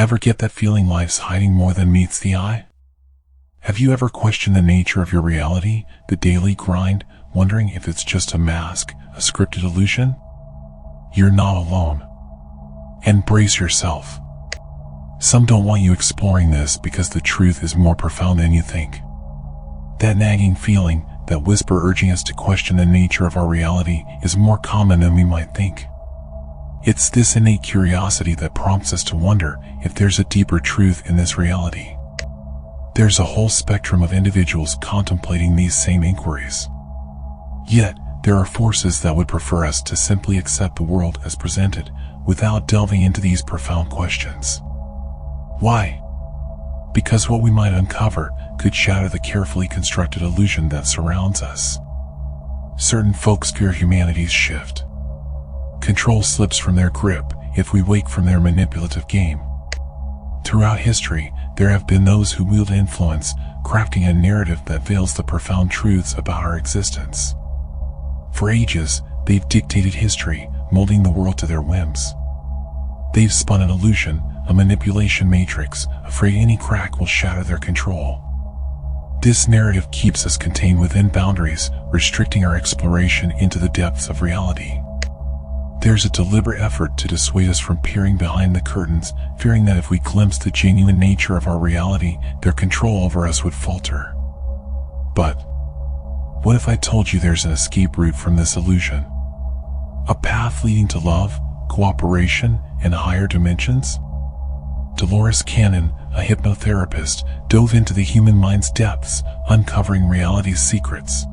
Ever get that feeling life's hiding more than meets the eye? Have you ever questioned the nature of your reality, the daily grind, wondering if it's just a mask, a scripted illusion? You're not alone. Embrace yourself. Some don't want you exploring this because the truth is more profound than you think. That nagging feeling, that whisper urging us to question the nature of our reality, is more common than we might think. It's this innate curiosity that prompts us to wonder if there's a deeper truth in this reality. There's a whole spectrum of individuals contemplating these same inquiries. Yet, there are forces that would prefer us to simply accept the world as presented, without delving into these profound questions. Why? Because what we might uncover could shatter the carefully constructed illusion that surrounds us. Certain folks fear humanity's shift. Control slips from their grip if we wake from their manipulative game. Throughout history, there have been those who wield influence, crafting a narrative that veils the profound truths about our existence. For ages, they've dictated history, molding the world to their whims. They've spun an illusion, a manipulation matrix, afraid any crack will shatter their control. This narrative keeps us contained within boundaries, restricting our exploration into the depths of reality. There's a deliberate effort to dissuade us from peering behind the curtains, fearing that if we glimpse the genuine nature of our reality, their control over us would falter. But what if I told you there's an escape route from this illusion? A path leading to love, cooperation, and higher dimensions? Dolores, a hypnotherapist, dove into the human mind's depths, uncovering reality's secrets.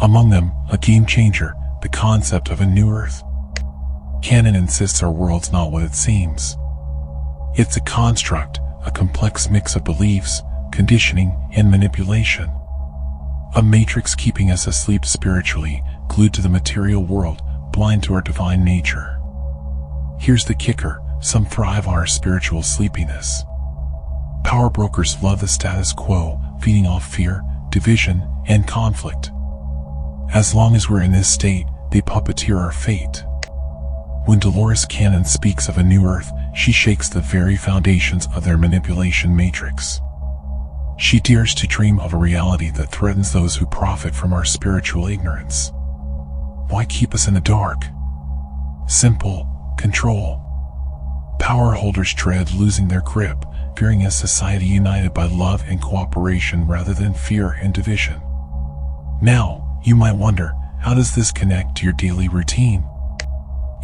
Among them, a game changer, the concept of a new Earth. Cannon insists our world's not what it seems. It's a construct, a complex mix of beliefs, conditioning, and manipulation. A matrix keeping us asleep spiritually, glued to the material world, blind to our divine nature. Here's the kicker, some thrive on our spiritual sleepiness. Power brokers love the status quo, feeding off fear, division, and conflict. As long as we're in this state, they puppeteer our fate. When Dolores speaks of a new Earth, she shakes the very foundations of their manipulation matrix. She dares to dream of a reality that threatens those who profit from our spiritual ignorance. Why keep us in the dark? Simple: control. Power holders dread losing their grip, fearing a society united by love and cooperation rather than fear and division. Now, you might wonder, how does this connect to your daily routine?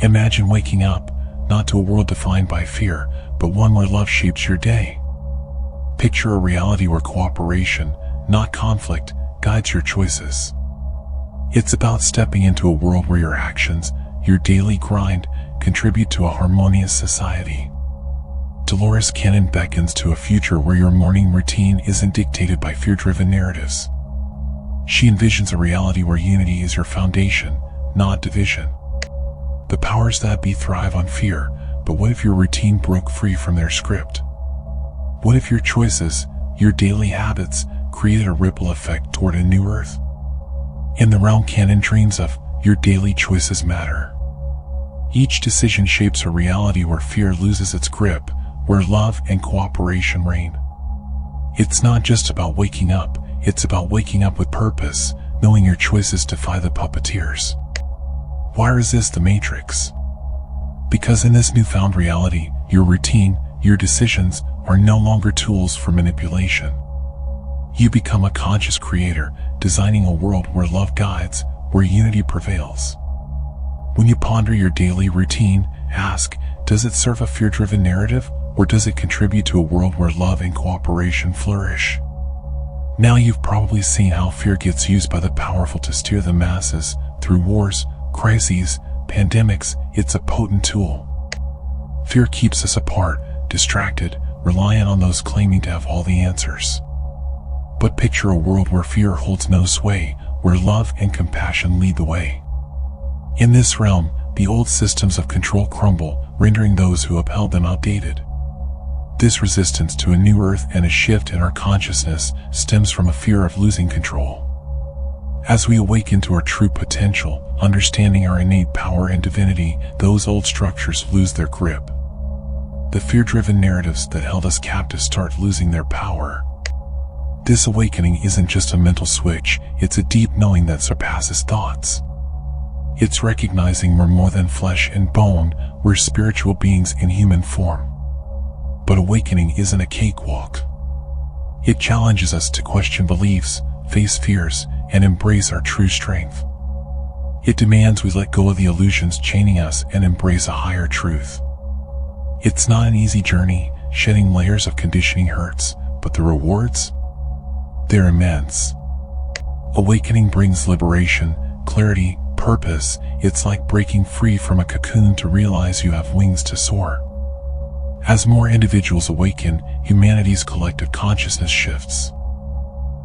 Imagine waking up, not to a world defined by fear, but one where love shapes your day. Picture a reality where cooperation, not conflict, guides your choices. It's about stepping into a world where your actions, your daily grind, contribute to a harmonious society. Dolores beckons to a future where your morning routine isn't dictated by fear-driven narratives. She envisions a reality where unity is your foundation, not division. The powers that be thrive on fear, but what if your routine broke free from their script? What if your choices, your daily habits, created a ripple effect toward a new Earth? In the realm Canon dreams of, your daily choices matter. Each decision shapes a reality where fear loses its grip, where love and cooperation reign. It's not just about waking up, it's about waking up with purpose, knowing your choices defy the puppeteers. Why resist the matrix? Because in this newfound reality, your routine, your decisions, are no longer tools for manipulation. You become a conscious creator, designing a world where love guides, where unity prevails. When you ponder your daily routine, ask, does it serve a fear-driven narrative, or does it contribute to a world where love and cooperation flourish? Now you've probably seen how fear gets used by the powerful to steer the masses, through wars, crises, pandemics. It's a potent tool. Fear keeps us apart, distracted, reliant on those claiming to have all the answers. But picture a world where fear holds no sway, where love and compassion lead the way. In this realm, the old systems of control crumble, rendering those who upheld them outdated. This resistance to a new Earth and a shift in our consciousness stems from a fear of losing control. As we awaken to our true potential, understanding our innate power and divinity, those old structures lose their grip. The fear-driven narratives that held us captive start losing their power. This awakening isn't just a mental switch, it's a deep knowing that surpasses thoughts. It's recognizing we're more than flesh and bone, we're spiritual beings in human form. But awakening isn't a cakewalk. It challenges us to question beliefs, face fears, and embrace our true strength. It demands we let go of the illusions chaining us and embrace a higher truth. It's not an easy journey, shedding layers of conditioning hurts, but the rewards? They're immense. Awakening brings liberation, clarity, purpose. It's like breaking free from a cocoon to realize you have wings to soar. As more individuals awaken, humanity's collective consciousness shifts.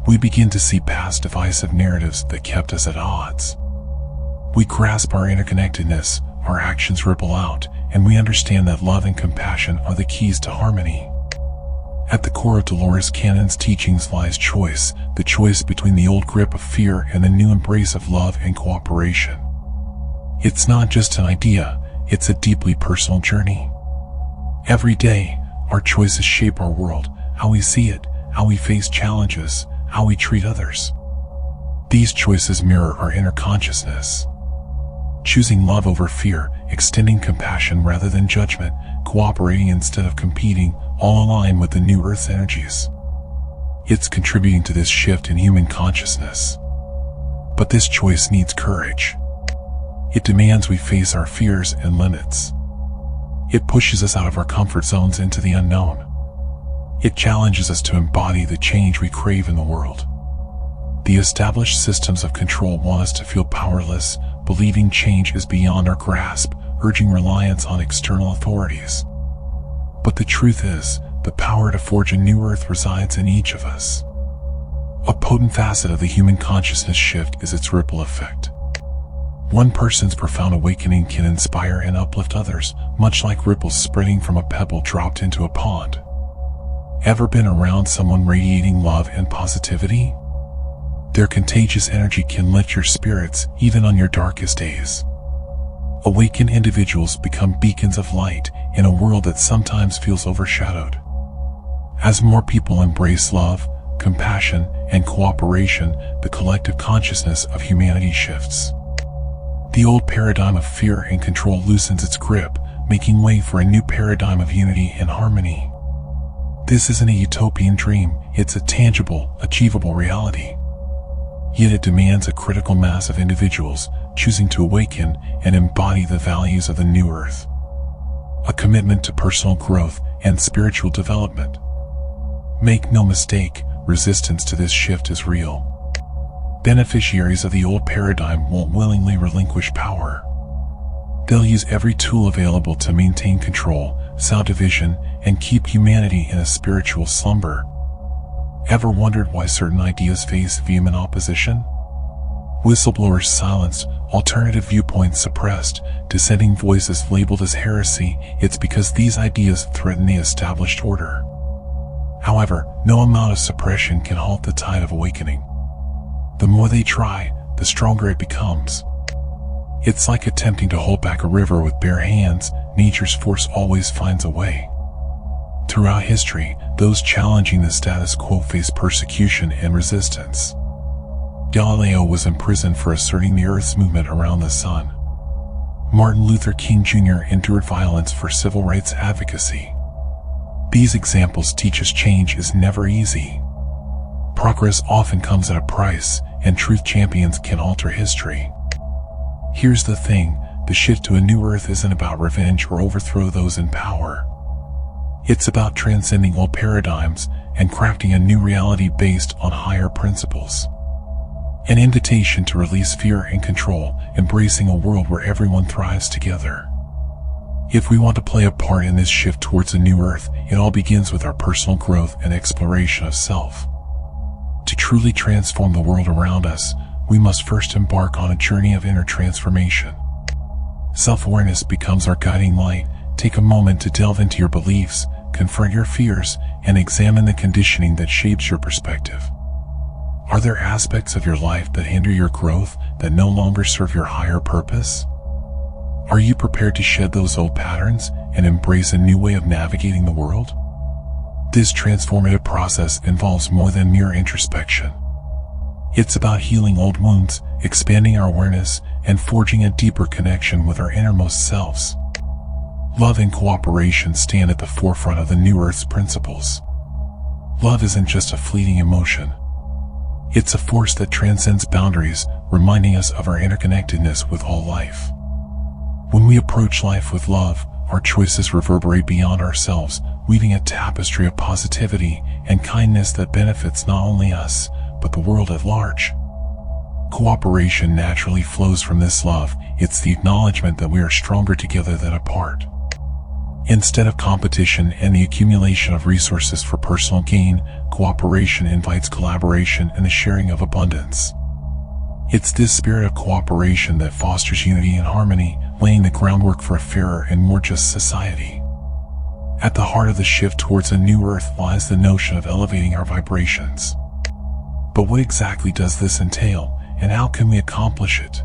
We begin to see past divisive narratives that kept us at odds. We grasp our interconnectedness, our actions ripple out, and we understand that love and compassion are the keys to harmony. At the core of Dolores Cannon's teachings lies choice, the choice between the old grip of fear and the new embrace of love and cooperation. It's not just an idea, it's a deeply personal journey. Every day, our choices shape our world, how we see it, how we face challenges, how we treat others. These choices mirror our inner consciousness. Choosing love over fear, extending compassion rather than judgment, cooperating instead of competing, all align with the new Earth's energies. It's contributing to this shift in human consciousness. But this choice needs courage. It demands we face our fears and limits. It pushes us out of our comfort zones into the unknown. It challenges us to embody the change we crave in the world. The established systems of control want us to feel powerless, believing change is beyond our grasp, urging reliance on external authorities. But the truth is, the power to forge a new earth resides in each of us. A potent facet of the human consciousness shift is its ripple effect. One person's profound awakening can inspire and uplift others, much like ripples spreading from a pebble dropped into a pond. Ever been around someone radiating love and positivity? Their contagious energy can lift your spirits even on your darkest days. Awakened individuals become beacons of light in a world that sometimes feels overshadowed. As more people embrace love, compassion, and cooperation, the collective consciousness of humanity shifts. The old paradigm of fear and control loosens its grip, making way for a new paradigm of unity and harmony. This isn't a utopian dream, it's a tangible, achievable reality. Yet it demands a critical mass of individuals choosing to awaken and embody the values of the new earth. A commitment to personal growth and spiritual development. Make no mistake, resistance to this shift is real. Beneficiaries of the old paradigm won't willingly relinquish power. They'll use every tool available to maintain control, sow division, and keep humanity in a spiritual slumber. Ever wondered why certain ideas face vehement opposition? Whistleblowers silenced, alternative viewpoints suppressed, dissenting voices labeled as heresy. It's because these ideas threaten the established order. However, no amount of suppression can halt the tide of awakening. The more they try, the stronger it becomes. It's like attempting to hold back a river with bare hands. Nature's force always finds a way. Throughout history, those challenging the status quo faced persecution and resistance. Galileo was imprisoned for asserting the Earth's movement around the sun. Martin Luther King Jr. endured violence for civil rights advocacy. These examples teach us change is never easy. Progress often comes at a price, and truth champions can alter history. Here's the thing, the shift to a new earth isn't about revenge or overthrow those in power. It's about transcending old paradigms and crafting a new reality based on higher principles. An invitation to release fear and control, embracing a world where everyone thrives together. If we want to play a part in this shift towards a new earth, it all begins with our personal growth and exploration of self. To truly transform the world around us, we must first embark on a journey of inner transformation. Self-awareness becomes our guiding light. Take a moment to delve into your beliefs, confront your fears, and examine the conditioning that shapes your perspective. Are there aspects of your life that hinder your growth, that no longer serve your higher purpose? Are you prepared to shed those old patterns and embrace a new way of navigating the world? This transformative process involves more than mere introspection. It's about healing old wounds, expanding our awareness, and forging a deeper connection with our innermost selves. Love and cooperation stand at the forefront of the New Earth's principles. Love isn't just a fleeting emotion. It's a force that transcends boundaries, reminding us of our interconnectedness with all life. When we approach life with love, our choices reverberate beyond ourselves, weaving a tapestry of positivity and kindness that benefits not only us, but the world at large. Cooperation naturally flows from this love. It's the acknowledgement that we are stronger together than apart. Instead of competition and the accumulation of resources for personal gain, cooperation invites collaboration and the sharing of abundance. It's this spirit of cooperation that fosters unity and harmony, laying the groundwork for a fairer and more just society. At the heart of the shift towards a new earth lies the notion of elevating our vibrations. But what exactly does this entail, and how can we accomplish it?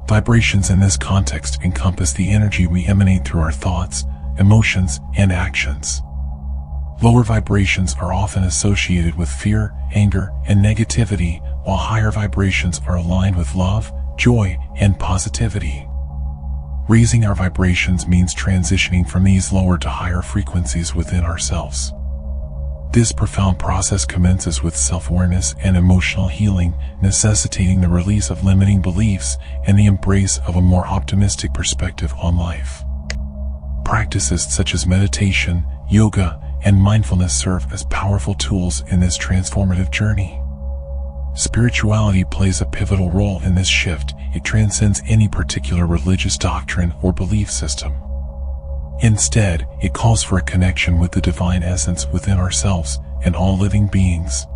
Vibrations in this context encompass the energy we emanate through our thoughts, emotions, and actions. Lower vibrations are often associated with fear, anger, and negativity, while higher vibrations are aligned with love, joy, and positivity. Raising our vibrations means transitioning from these lower to higher frequencies within ourselves. This profound process commences with self-awareness and emotional healing, necessitating the release of limiting beliefs and the embrace of a more optimistic perspective on life. Practices such as meditation, yoga, and mindfulness serve as powerful tools in this transformative journey. Spirituality plays a pivotal role in this shift. It transcends any particular religious doctrine or belief system. Instead, it calls for a connection with the divine essence within ourselves and all living beings.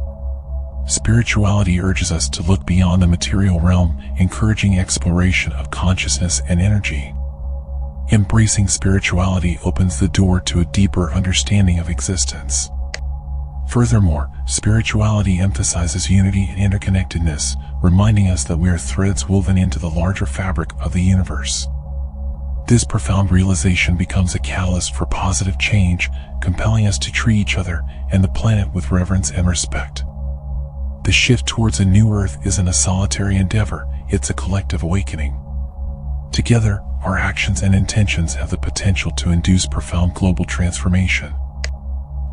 Spirituality urges us to look beyond the material realm, encouraging exploration of consciousness and energy. Embracing spirituality opens the door to a deeper understanding of existence. Furthermore, spirituality emphasizes unity and interconnectedness, reminding us that we are threads woven into the larger fabric of the universe. This profound realization becomes a catalyst for positive change, compelling us to treat each other and the planet with reverence and respect. The shift towards a new earth isn't a solitary endeavor, it's a collective awakening. Together, our actions and intentions have the potential to induce profound global transformation.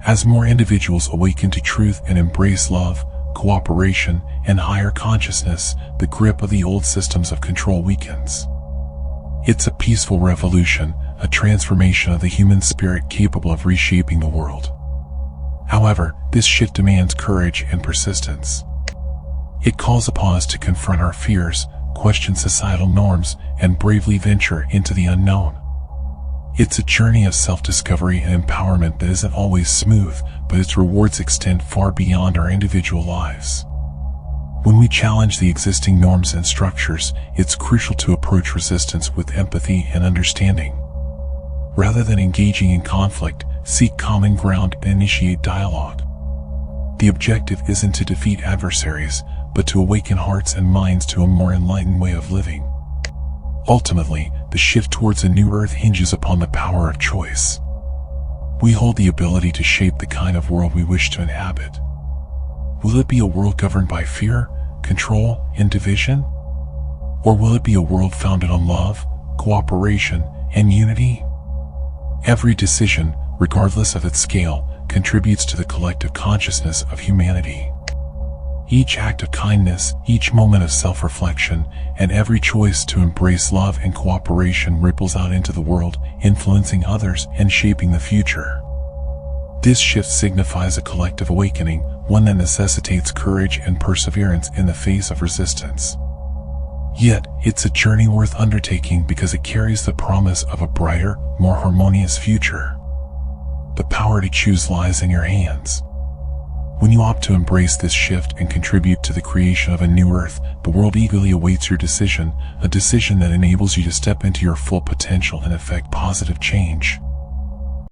As more individuals awaken to truth and embrace love, cooperation, and higher consciousness, the grip of the old systems of control weakens. It's a peaceful revolution, a transformation of the human spirit capable of reshaping the world. However, this shift demands courage and persistence. It calls upon us to confront our fears, question societal norms, and bravely venture into the unknown. It's a journey of self-discovery and empowerment that isn't always smooth, but its rewards extend far beyond our individual lives. When we challenge the existing norms and structures, it's crucial to approach resistance with empathy and understanding. Rather than engaging in conflict, seek common ground and initiate dialogue. The objective isn't to defeat adversaries, but to awaken hearts and minds to a more enlightened way of living. Ultimately, the shift towards a new earth hinges upon the power of choice. We hold the ability to shape the kind of world we wish to inhabit. Will it be a world governed by fear, control, and division? Or will it be a world founded on love, cooperation, and unity? Every decision, regardless of its scale, contributes to the collective consciousness of humanity. Each act of kindness, each moment of self-reflection, and every choice to embrace love and cooperation ripples out into the world, influencing others and shaping the future. This shift signifies a collective awakening, one that necessitates courage and perseverance in the face of resistance. Yet, it's a journey worth undertaking because it carries the promise of a brighter, more harmonious future. The power to choose lies in your hands. When you opt to embrace this shift and contribute to the creation of a new earth, the world eagerly awaits your decision, a decision that enables you to step into your full potential and effect positive change.